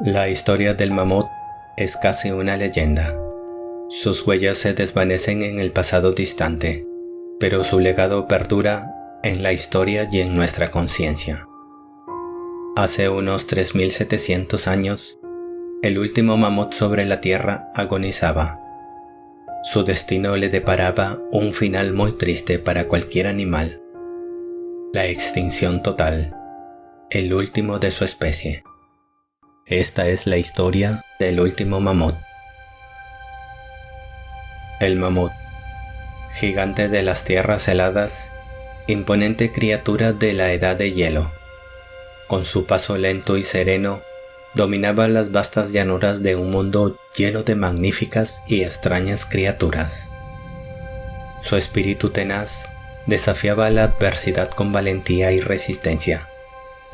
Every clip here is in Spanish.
La historia del mamut es casi una leyenda. Sus huellas se desvanecen en el pasado distante, pero su legado perdura en la historia y en nuestra conciencia. Hace unos 3700 años, el último mamut sobre la Tierra agonizaba. Su destino le deparaba un final muy triste para cualquier animal: la extinción total, el último de su especie. Esta es la historia del último mamut. El mamut, gigante de las tierras heladas, imponente criatura de la edad de hielo, con su paso lento y sereno, dominaba las vastas llanuras de un mundo lleno de magníficas y extrañas criaturas. Su espíritu tenaz desafiaba la adversidad con valentía y resistencia,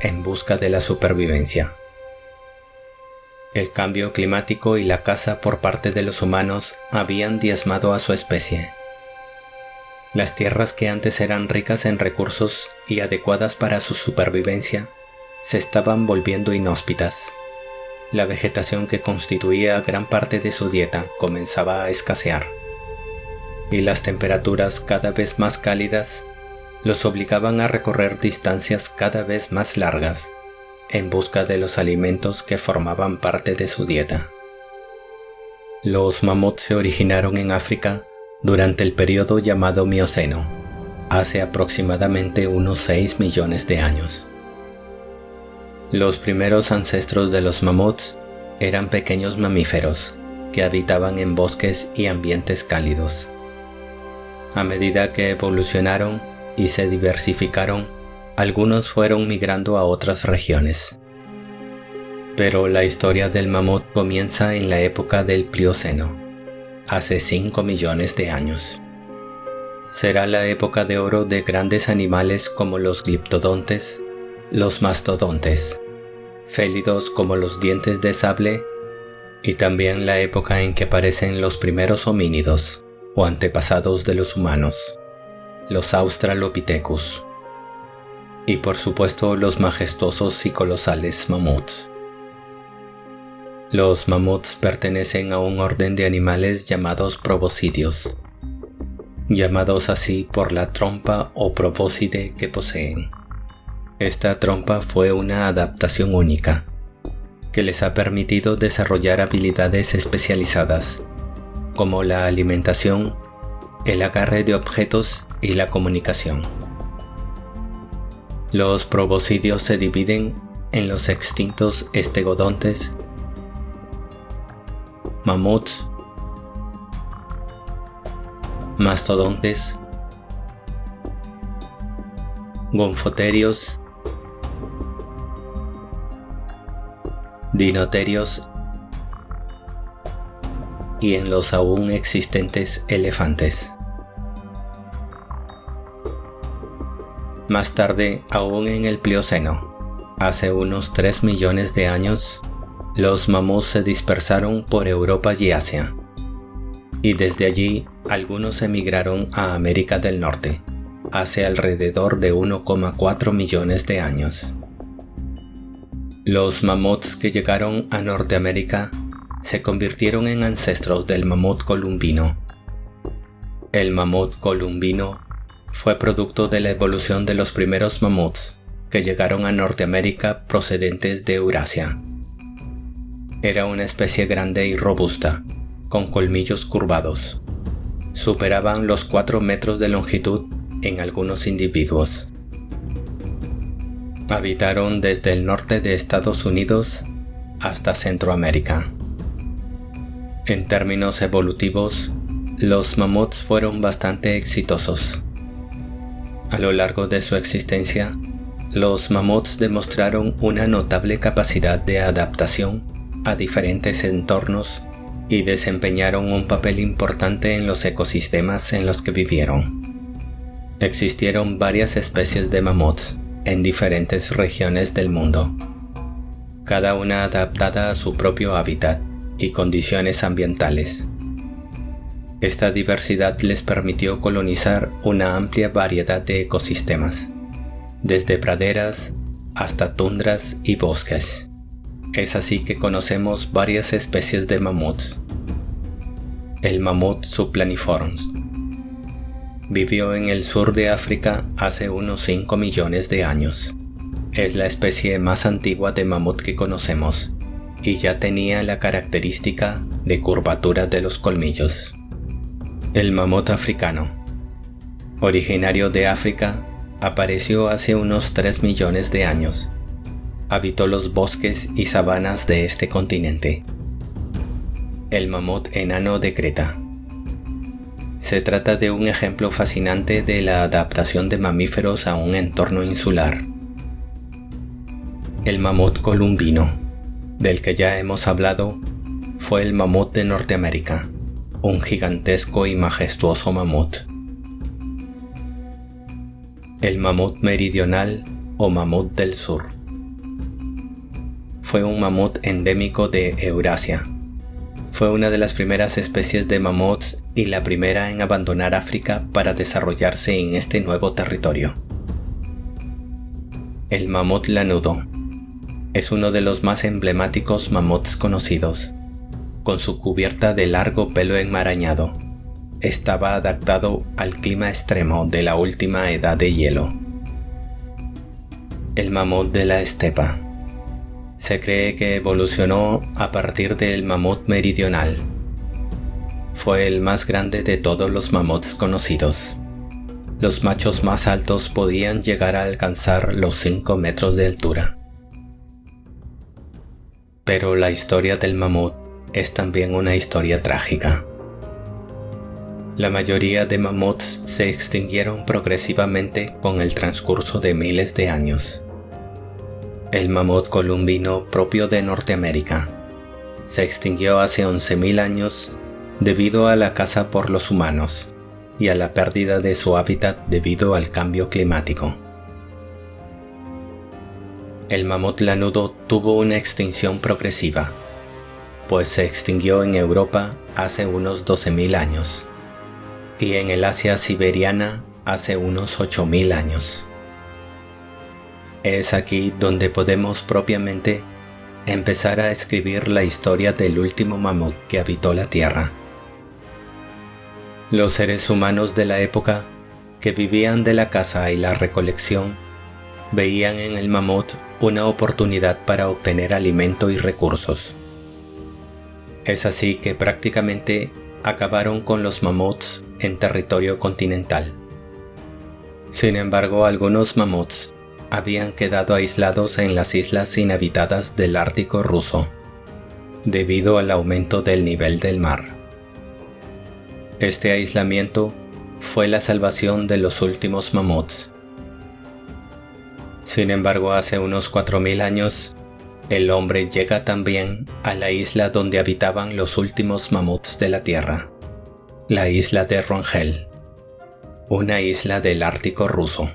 en busca de la supervivencia. El cambio climático y la caza por parte de los humanos habían diezmado a su especie. Las tierras que antes eran ricas en recursos y adecuadas para su supervivencia se estaban volviendo inhóspitas. La vegetación que constituía gran parte de su dieta comenzaba a escasear, y las temperaturas cada vez más cálidas los obligaban a recorrer distancias cada vez más largas en busca de los alimentos que formaban parte de su dieta. Los mamuts se originaron en África durante el periodo llamado Mioceno, hace aproximadamente unos 6 millones de años. Los primeros ancestros de los mamuts eran pequeños mamíferos que habitaban en bosques y ambientes cálidos. A medida que evolucionaron y se diversificaron, algunos fueron migrando a otras regiones. Pero la historia del mamut comienza en la época del Plioceno, hace 5 millones de años. Será la época de oro de grandes animales como los gliptodontes, los mastodontes, félidos como los dientes de sable, y también la época en que aparecen los primeros homínidos o antepasados de los humanos, los Australopithecus. Y por supuesto los majestuosos y colosales mamuts. Los mamuts pertenecen a un orden de animales llamados proboscidios, llamados así por la trompa o probóscide que poseen. Esta trompa fue una adaptación única, que les ha permitido desarrollar habilidades especializadas, como la alimentación, el agarre de objetos y la comunicación. Los proboscidios se dividen en los extintos estegodontes, mamuts, mastodontes, gonfotherios, dinotherios y en los aún existentes elefantes. Más tarde, aún en el Plioceno, hace unos 3 millones de años, los mamuts se dispersaron por Europa y Asia, y desde allí algunos emigraron a América del Norte, hace alrededor de 1,4 millones de años. Los mamuts que llegaron a Norteamérica se convirtieron en ancestros del mamut columbino. El mamut columbino fue producto de la evolución de los primeros mamuts que llegaron a Norteamérica procedentes de Eurasia. Era una especie grande y robusta, con colmillos curvados. Superaban los 4 metros de longitud en algunos individuos. Habitaron desde el norte de Estados Unidos hasta Centroamérica. En términos evolutivos, los mamuts fueron bastante exitosos. A lo largo de su existencia, los mamuts demostraron una notable capacidad de adaptación a diferentes entornos y desempeñaron un papel importante en los ecosistemas en los que vivieron. Existieron varias especies de mamuts en diferentes regiones del mundo, cada una adaptada a su propio hábitat y condiciones ambientales. Esta diversidad les permitió colonizar una amplia variedad de ecosistemas, desde praderas hasta tundras y bosques, Es así que conocemos varias especies de mamuts. El mamut subplaniformes vivió en el sur de África hace unos 5 millones de años. Es la especie más antigua de mamut que conocemos y ya tenía la característica de curvatura de los colmillos. El mamut africano, originario de África, apareció hace unos 3 millones de años. Habitó los bosques y sabanas de este continente. El mamut enano de Creta. Se trata de un ejemplo fascinante de la adaptación de mamíferos a un entorno insular. El mamut columbino, del que ya hemos hablado, fue el mamut de Norteamérica, un gigantesco y majestuoso mamut. El mamut meridional o mamut del sur. Fue un mamut endémico de Eurasia. Fue una de las primeras especies de mamuts y la primera en abandonar África para desarrollarse en este nuevo territorio. El mamut lanudo es uno de los más emblemáticos mamuts conocidos. Con su cubierta de largo pelo enmarañado, estaba adaptado al clima extremo de la última edad de hielo. El mamut de la estepa. Se cree que evolucionó a partir del mamut meridional. Fue el más grande de todos los mamuts conocidos. Los machos más altos podían llegar a alcanzar los 5 metros de altura. Pero la historia del mamut es también una historia trágica. La mayoría de mamuts se extinguieron progresivamente con el transcurso de miles de años. El mamut columbino propio de Norteamérica se extinguió hace 11.000 años debido a la caza por los humanos y a la pérdida de su hábitat debido al cambio climático. El mamut lanudo tuvo una extinción progresiva, pues se extinguió en Europa hace unos 12.000 años y en el Asia siberiana hace unos 8.000 años. Es aquí donde podemos propiamente empezar a escribir la historia del último mamut que habitó la Tierra. Los seres humanos de la época, que vivían de la caza y la recolección, veían en el mamut una oportunidad para obtener alimento y recursos. Es así que prácticamente acabaron con los mamuts en territorio continental. Sin embargo, algunos mamuts habían quedado aislados en las islas inhabitadas del Ártico ruso, debido al aumento del nivel del mar. Este aislamiento fue la salvación de los últimos mamuts. Sin embargo, hace unos 4.000 años, el hombre llega también a la isla donde habitaban los últimos mamuts de la Tierra, la isla de Wrangel, una isla del Ártico ruso.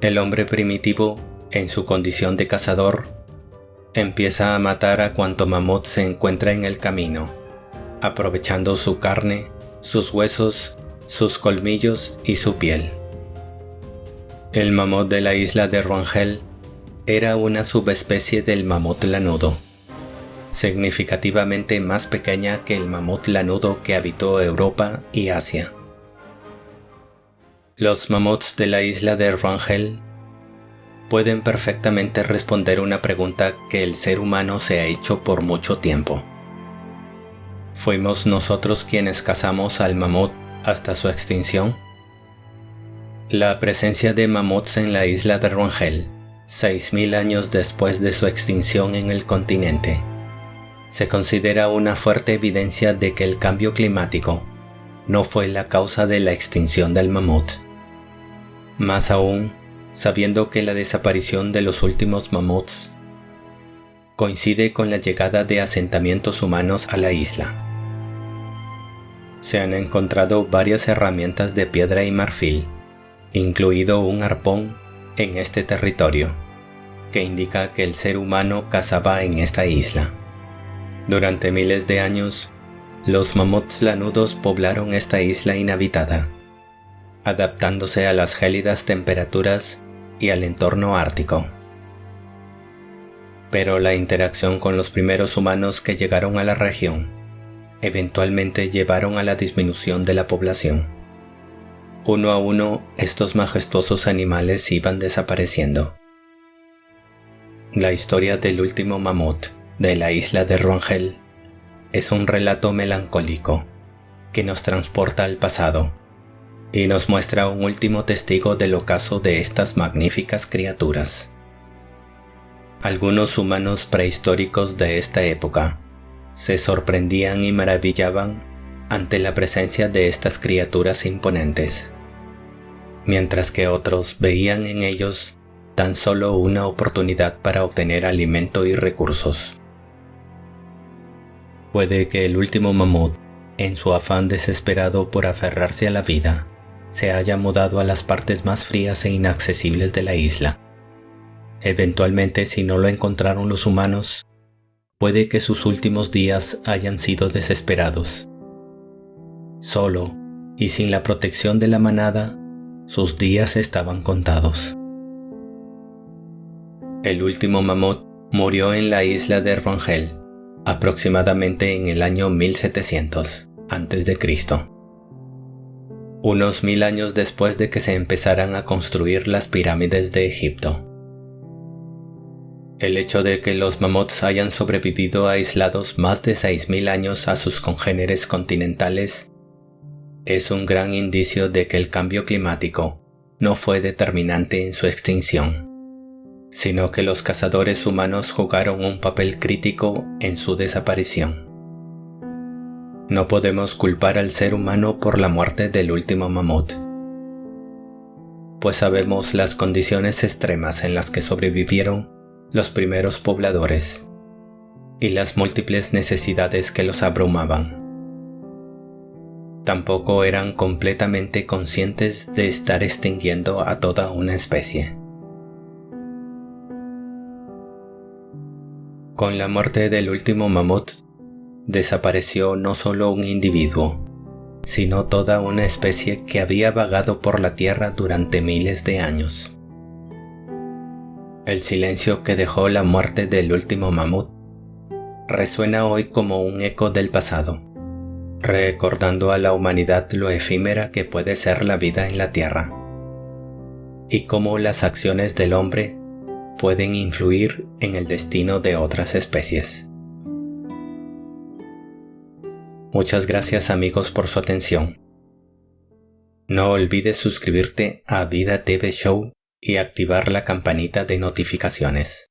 El hombre primitivo, en su condición de cazador, empieza a matar a cuanto mamut se encuentra en el camino, aprovechando su carne, sus huesos, sus colmillos y su piel. El mamut de la isla de Wrangel era una subespecie del mamut lanudo, significativamente más pequeña que el mamut lanudo que habitó Europa y Asia. Los mamuts de la isla de Wrangel pueden perfectamente responder una pregunta que el ser humano se ha hecho por mucho tiempo. ¿Fuimos nosotros quienes cazamos al mamut hasta su extinción? La presencia de mamuts en la isla de Wrangel, 6.000 años después de su extinción en el continente, se considera una fuerte evidencia de que el cambio climático no fue la causa de la extinción del mamut. Más aún, sabiendo que la desaparición de los últimos mamuts coincide con la llegada de asentamientos humanos a la isla. Se han encontrado varias herramientas de piedra y marfil, incluido un arpón, en este territorio, que indica que el ser humano cazaba en esta isla. Durante miles de años, los mamuts lanudos poblaron esta isla inhabitada, adaptándose a las gélidas temperaturas y al entorno ártico. pero la interacción con los primeros humanos que llegaron a la región eventualmente llevaron a la disminución de la población. Uno a uno, estos majestuosos animales iban desapareciendo. La historia del último mamut de la isla de Wrangel es un relato melancólico que nos transporta al pasado y nos muestra un último testigo del ocaso de estas magníficas criaturas. Algunos humanos prehistóricos de esta época se sorprendían y maravillaban ante la presencia de estas criaturas imponentes, mientras que otros veían en ellos tan solo una oportunidad para obtener alimento y recursos. Puede que el último mamut, en su afán desesperado por aferrarse a la vida, se haya mudado a las partes más frías e inaccesibles de la isla. Eventualmente, si no lo encontraron los humanos, puede que sus últimos días hayan sido desesperados. Solo y sin la protección de la manada, sus días estaban contados. El último mamut murió en la isla de Wrangel, aproximadamente en el año 1700 a.C., unos 1000 años después de que se empezaran a construir las pirámides de Egipto. El hecho de que los mamuts hayan sobrevivido aislados más de 6000 años a sus congéneres continentales es un gran indicio de que el cambio climático no fue determinante en su extinción, sino que los cazadores humanos jugaron un papel crítico en su desaparición. No podemos culpar al ser humano por la muerte del último mamut, pues sabemos las condiciones extremas en las que sobrevivieron los primeros pobladores y las múltiples necesidades que los abrumaban. Tampoco eran completamente conscientes de estar extinguiendo a toda una especie. Con la muerte del último mamut, desapareció no solo un individuo, sino toda una especie que había vagado por la tierra durante miles de años. El silencio que dejó la muerte del último mamut resuena hoy como un eco del pasado, recordando a la humanidad lo efímera que puede ser la vida en la tierra, y cómo las acciones del hombre pueden influir en el destino de otras especies. Muchas gracias amigos por su atención. No olvides suscribirte a Vida TV Show y activar la campanita de notificaciones.